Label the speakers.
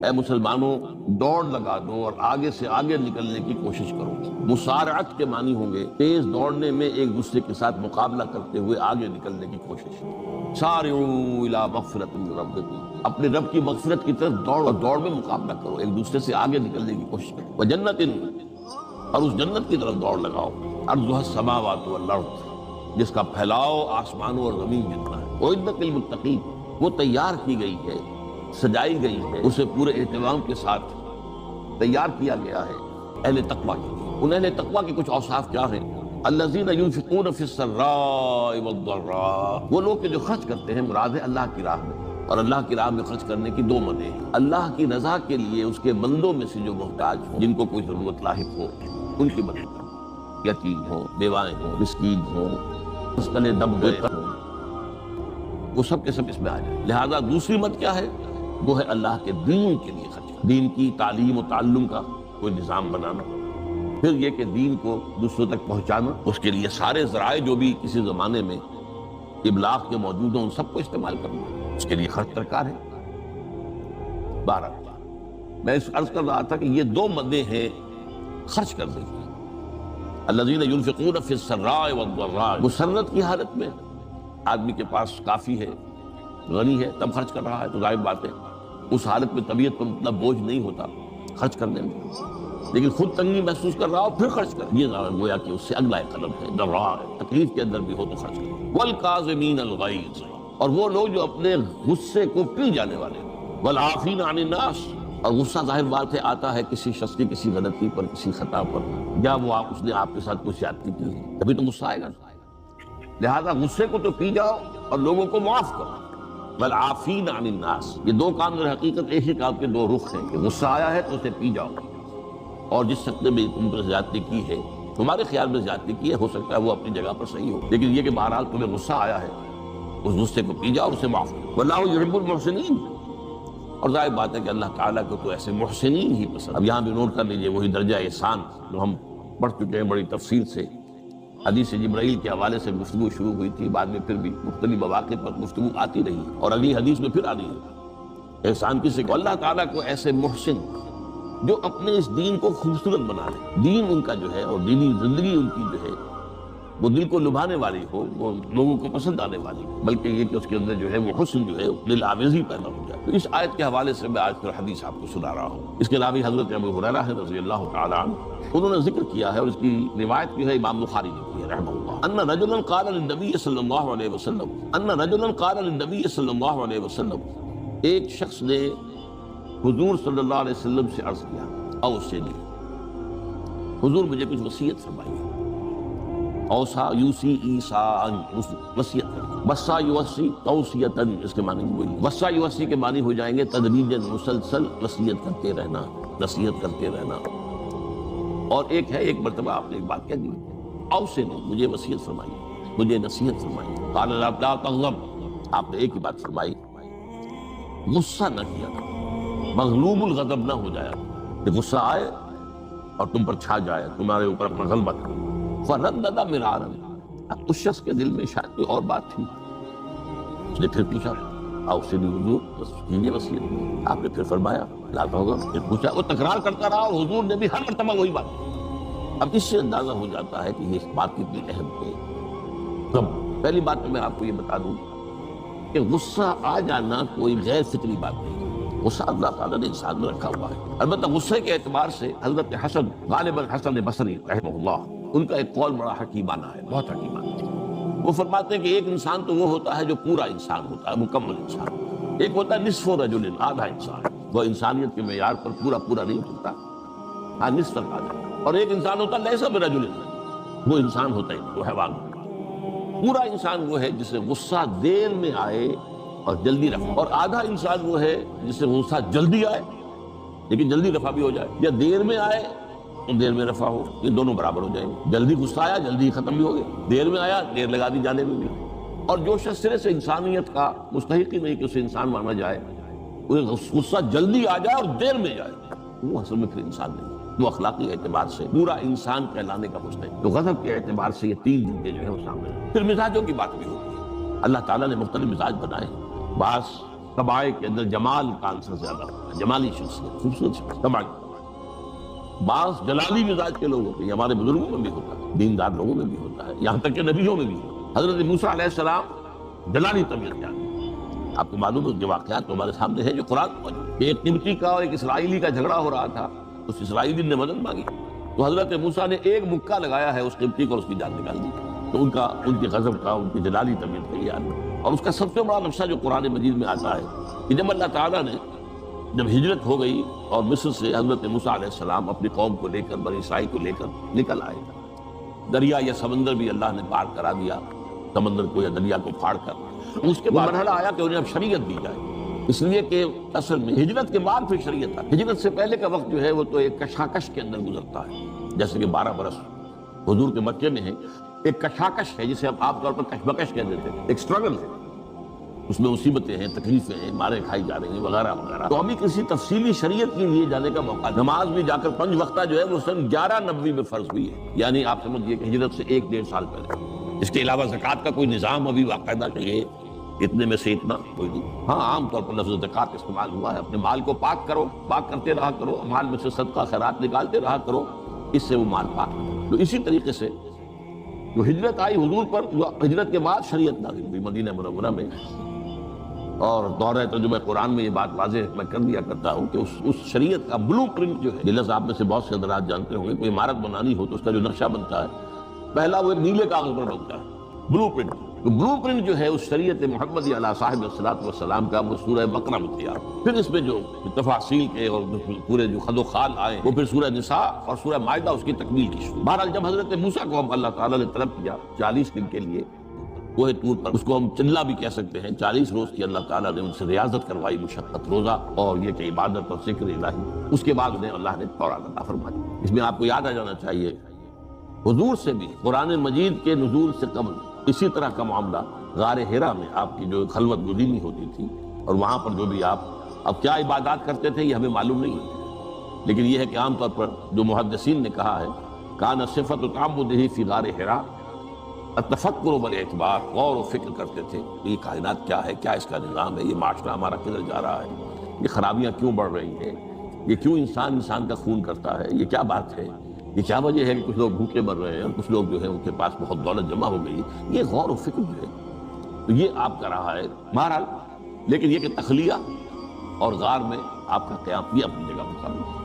Speaker 1: اے مسلمانوں، دوڑ لگا دو اور آگے سے آگے نکلنے کی کوشش کرو۔ مسارعت کے معنی ہوں گے تیز دوڑنے میں ایک دوسرے کے ساتھ مقابلہ کرتے ہوئے آگے نکلنے کی کوشش۔ سارعوا الی مغفرۃ من ربکم، اپنے رب کی مغفرت کی طرف دوڑ، اور دوڑ میں مقابلہ کرو، ایک دوسرے سے آگے نکلنے کی کوشش کرو۔ وجنت، اور اس جنت کی طرف دوڑ لگاؤ، عرضها السماوات والارض، جس کا پھیلاؤ آسمانوں اور زمین جتنا ہے۔ اعدت للمتقین، وہ تیار کی گئی ہے، سجائی گئی ہے، اسے پورے اہتمام کے ساتھ تیار کیا گیا ہے اہل تقویٰ کے لیے۔ ان اہل تقویٰ کے کچھ اوصاف کیا ہیں؟ الذین ينفقون فی السراء والضراء، وہ لوگ کہ جو خرچ کرتے ہیں، مراد ہے اللہ کی راہ میں، اور اللہ کی راہ میں خرچ کرنے کی دو مدیں ہیں۔ اللہ کی رضا کے لیے اس کے بندوں میں سے جو محتاج ہوں، جن کو کوئی ضرورت لاحق ہو، ان کی مدد کرو، یتیم ہوں، بیوائیں ہوں، مسکین ہوں، مسکنے دب گئے ہوں، وہ سب کے سب اس میں آ جائے۔ لہذا دوسری مت کیا ہے؟ وہ ہے اللہ کے دین کے لیے خرچ کرنا، دین کی تعلیم و تعلم کا کوئی نظام بنانا، پھر یہ کہ دین کو دوسروں تک پہنچانا، اس کے لیے سارے ذرائع جو بھی کسی زمانے میں ابلاغ کے موجود ہوں ان سب کو استعمال کرنا، اس کے لیے خرچ درکار ہے۔ 12 میں اس عرض کر رہا تھا کہ یہ دو مدیں ہیں خرچ کرنے کی۔ الذین ينفقون فی السراء والضراء، مسرت کی حالت میں آدمی کے پاس کافی ہے، غنی ہے، تب خرچ کر رہا ہے تو ظاہر بات ہے اس حالت میں طبیعت پر اتنا بوجھ نہیں ہوتا خرچ کرنے میں، لیکن خود تنگی محسوس کر رہا ہو پھر خرچ کر، یہ گویا کہ اس سے اگلا ایک قدم ہے۔ ضراء، تکلیف کے اندر بھی ہو تو خرچ کرو۔ والکاظمین الغیظ، اور وہ لوگ جو اپنے غصے کو پی جانے والے ہیں۔ والعافین عن الناس، اور غصہ ظاہر بات ہے آتا ہے کسی شخص کی کسی غلطی پر، کسی خطا پر، یا وہ اس نے آپ کے ساتھ کوئی زیادتی کی ہے، تبھی تو غصہ آئے گا۔ لہذا غصے کو تو پی جاؤ اور لوگوں کو معاف کرو۔ والعافین عن الناس، یہ دو کام در حقیقت ایک ہی کام کے دو رخ ہیں کہ غصہ آیا ہے تو اسے پی جاؤ، اور جس شخص نے بھی تم پر زیادتی کی ہے، تمہارے خیال میں زیادتی کی ہے، ہو سکتا ہے وہ اپنی جگہ پر صحیح ہو، لیکن یہ کہ بہرحال تمہیں غصہ آیا ہے، اس غصے کو پی جاؤ اور اسے معاف کرو۔ واللہ یحب المحسنین، اور ظاہر بات ہے کہ اللہ تعالیٰ کو تو ایسے محسنین ہی پسند۔ اب یہاں بھی نوٹ کر لیجئے وہی درجہ احسان جو ہم پڑھ چکے ہیں بڑی تفصیل سے، حدیث جبرائیل کے حوالے سے گفتگو شروع ہوئی تھی، بعد میں پھر بھی مختلف مواقع پر گفتگو آتی رہی، اور اگلی حدیث میں پھر آ رہی ہے احسان کسے کو؟ اللہ تعالیٰ کو ایسے محسن جو اپنے اس دین کو خوبصورت بنا لے، دین ان کا جو ہے اور دینی زندگی ان کی جو ہے وہ دل کو لبھانے والی ہو، وہ لوگوں کو پسند آنے والی ہو، بلکہ یہ کہ اس کے اندر جو ہے وہ حسن جو ہے دل آویزی پیدا ہو جائے۔ تو اس آیت کے حوالے سے میں آج پھر حدیث آپ کو سنا رہا ہوں۔ اس کے راوی حضرت ابو ہریرہ رضی اللہ تعالیٰ عنہ، انہوں نے ذکر کیا ہے، اور اس کی روایت جو ہے امام بخاری نے کی ہے رحمہ اللہ، ان رجلا قال للنبی صلی اللہ علیہ وسلم، ان رجلا قال للنبی صلی اللہ علیہ وسلم، ایک شخص نے حضور صلی اللہ علیہ وسلم سے عرض کیا، اوصنی، حضور مجھے کچھ وصیت فرمائیے۔ اوصا یوسی ایسا، وصیت کریں، وصا یوصی توصیتاً، اس کے معنی وہی، وصا یوصی کے معنی ہو جائیں گے تدریجاً، مسلسل وصیت کرتے رہنا، نصیحت کرتے رہنا۔ اور ایک ہے، ایک مرتبہ آپ نے ایک بات کہہ دی، اوصنی، مجھے وصیت فرمائیے، مجھے نصیحت فرمائیے۔ قال لا تغضب، آپ نے ایک ہی بات فرمائی، غصہ نہ کیا، مغلوب الغضب نہ ہو جایا کہ غصہ آئے اور تم پر چھا جائے، تمہارے اوپر اپنا غلبہ کرے۔ فردد مرارا، اب اس شخص کے دل میں شاید کوئی اور بات تھی، اس نے پھر پوچھا، اوصنی حضور، بس کیجیے وصیت۔ آپ نے پھر فرمایا لا تغضب، پھر پوچھا، وہ تکرار کرتا رہا اور حضور نے بھی ہر مرتبہ وہی بات کی۔ اب اس سے اندازہ ہو جاتا ہے کہ یہ بات کتنی اہم ہے۔ تو پہلی بات تو میں آپ کو یہ بتا دوں کہ غصہ آ جانا کوئی غیر فطری بات نہیں، غصہ اللہ تعالیٰ نے انسان میں رکھا ہوا ہے۔ البتہ غصے کے اعتبار سے حضرت حسن، غالباً حسن بصری رحمہ اللہ، ان کا ایک قول بڑا حکیمانہ ہے، بہت حکیمانہ۔ وہ فرماتے ہیں کہ ایک انسان تو وہ ہوتا ہے جو پورا انسان ہوتا ہے، مکمل انسان، ایک ہوتا ہے نصف رجل، آدھا انسان، وہ انسانیت کے معیار پر پورا نہیں ہوتا، ہاں نصف تک آ جاتا ہے۔ اور ایک انسان ہوتا ہے لیس برجل، وہ انسان ہوتا ہی نہیں، وہ حیوان ہوتا ہے۔ پورا انسان وہ ہے جسے غصہ دیر میں آئے اور جلدی رفع، اور آدھا انسان وہ ہے جسے غصہ جلدی آئے لیکن جلدی رفع بھی ہو جائے، یا دیر میں آئے تو دیر میں رفع ہو، یہ دونوں برابر ہو جائیں گے۔ جلدی غصہ آیا جلدی ختم بھی ہو گیا، دیر میں آیا دیر لگا دی جانے میں بھی۔ اور جو شخص سرے سے انسانیت کا مستحق ہی نہیں کہ اسے انسان مانا جائے، وہ غصہ جلدی آ جائے اور دیر میں جائے، وہ اصل میں پھر انسان نہیں، وہ اخلاقی اعتبار سے پورا انسان کہلانے کا مستحق۔ تو غضب کے اعتبار سے یہ تین چیزیں جو ہے وہ سامنے ہیں۔ پھر مزاجوں کی بات بھی ہوتی ہے، اللہ تعالیٰ نے مختلف مزاج بنائے، بعض طبائع کے اندر جمال کا عنصر زیادہ ہوتا ہے، جمالی شخصیت، خوبصورت شخص طبع۔ بعض جلالی مزاج کے لوگ ہوتے ہیں، ہمارے بزرگوں میں بھی ہوتا ہے، دیندار لوگوں میں بھی ہوتا ہے، یہاں تک کہ نبیوں میں بھی ہوتا ہے۔ حضرت موسیٰ علیہ السلام جلالی طبیعت کے آدمی، آپ کو معلوم ہے کہ واقعات تو ہمارے سامنے ہے جو قرآن موجود ہے۔ ایک قبطی کا اور ایک اسرائیلی کا جھگڑا ہو رہا تھا، اس اسرائیلی نے مدد مانگی تو حضرت موسیٰ نے ایک مکہ لگایا ہے اس قبطی کو اور اس کی جان نکال دی۔ تو ان کے غضب کا، ان کی جلالی طبیعت کا یہ آدمی، اور اس کا سب سے بڑا نقشہ جو قرآن مجید میں آتا ہے کہ جب اللہ تعالیٰ نے جب ہجرت ہو گئی اور مصر سے حضرت موسیٰ علیہ السلام اپنی قوم کو لے کر، بنی اسرائیل کو لے کر نکل آئے، دریا یا سمندر بھی اللہ نے پار کرا دیا، سمندر کو یا دریا کو پھاڑ کر، اس کے بعد مرحلہ آیا کہ انہیں اب شریعت دی جائے، اس لیے کہ اصل میں ہجرت کے بعد پھر شریعت ہے۔ ہجرت سے پہلے کا وقت جو ہے وہ تو ایک کشاکش کے اندر گزرتا ہے، جیسے کہ 12 برس حضور کے مکے میں ہے، ایک کشاکش ہے جسے ہم عام طور پر کشمکش کہہ دیتے ہیں، ایک سٹرگل ہے، اس میں مصیبتیں ہیں، تکلیفیں ہیں، مارے کھائی جا رہی ہیں وغیرہ وغیرہ۔ تو ابھی کسی تفصیلی شریعت کے لیے جانے کا موقع، نماز بھی جا کر 5 وقتہ جو ہے وہ سن 1190 میں فرض ہوئی ہے، یعنی آپ سمجھیے کہ ہجرت سے 1-1.5 سال پہلے۔ اس کے علاوہ زکوٰۃ کا کوئی نظام ابھی باقاعدہ کہ یہ اتنے میں سے اتنا کوئی نہیں۔ ہاں عام طور پر لفظ زکوٰۃ استعمال ہوا ہے، اپنے مال کو پاک کرو، پاک کرتے رہا کرو، مال میں سے صدقہ خیرات نکالتے رہا کرو، اس سے وہ مال پاک ہے۔ تو اسی طریقے سے جو ہجرت آئی حضور پر، ہجرت کے بعد شریعت نازل ہوئی مدینہ منورہ میں، اور دورہ ترجمہ قرآن میں یہ بات واضح میں کر دیا کرتا ہوں کہ اس شریعت کا بلو پرنٹ جو ہے، یہ لفظ آپ میں سے بہت سے حضرات جانتے ہوں گے، کوئی عمارت بنانی ہو تو اس کا جو نقشہ بنتا ہے پہلا وہ ایک نیلے کاغذ پر بنتا ہے، بلو پرنٹ۔ تو بلو پرنٹ جو ہے اس شریعت محمدی علیہ صاحب الصلوۃ والسلام کا، وہ سورہ بقرہ میں تیار، پھر اس میں جو تفاصیل کے اور پورے جو خد و خال آئے وہ پھر سورہ نساء اور سورہ مائدہ اس کی تکمیل کی شروع۔ بہرحال جب حضرت موسیٰ کو ہم اللہ تعالیٰ نے طلب کیا 40 دن کے لیے کوہ طور پر، اس کو ہم چلہ بھی کہہ سکتے ہیں، 40 روز کی اللہ تعالیٰ نے ان سے ریاضت کروائی، مشقت، روزہ اور یہ کہ عبادت اور ذکر الہی، اس کے بعد انہیں اللہ نے تورات عطا فرمائی۔ اس میں آپ کو یاد آ جانا چاہیے حضور سے بھی قرآن مجید کے نزول سے قبل اسی طرح کا معاملہ غار حرا میں آپ کی جو خلوت گزینی ہوتی تھی، اور وہاں پر جو بھی آپ اب کیا عبادات کرتے تھے یہ ہمیں معلوم نہیں ہے، لیکن یہ ہے کہ عام طور پر جو محدثین نے کہا ہے کان صفت تعبدہ فی غار حرا التفکر بالاعتبار، غور و فکر کرتے تھے کہ یہ کائنات کیا ہے، کیا اس کا نظام ہے، یہ معاشرہ ہمارا کدھر جا رہا ہے، یہ خرابیاں کیوں بڑھ رہی ہیں، یہ کیوں انسان کا خون کرتا ہے، یہ کیا بات ہے، یہ کیا وجہ ہے کہ کچھ لوگ بھوکے مر رہے ہیں اور کچھ لوگ جو ہے ان کے پاس بہت دولت جمع ہو گئی، یہ غور و فکر جو ہے تو یہ آپ کا رہا ہے بہرحال۔ لیکن یہ کہ تخلیہ اور غار میں آپ کا قیام یہ اپنی جگہ مقام ہے۔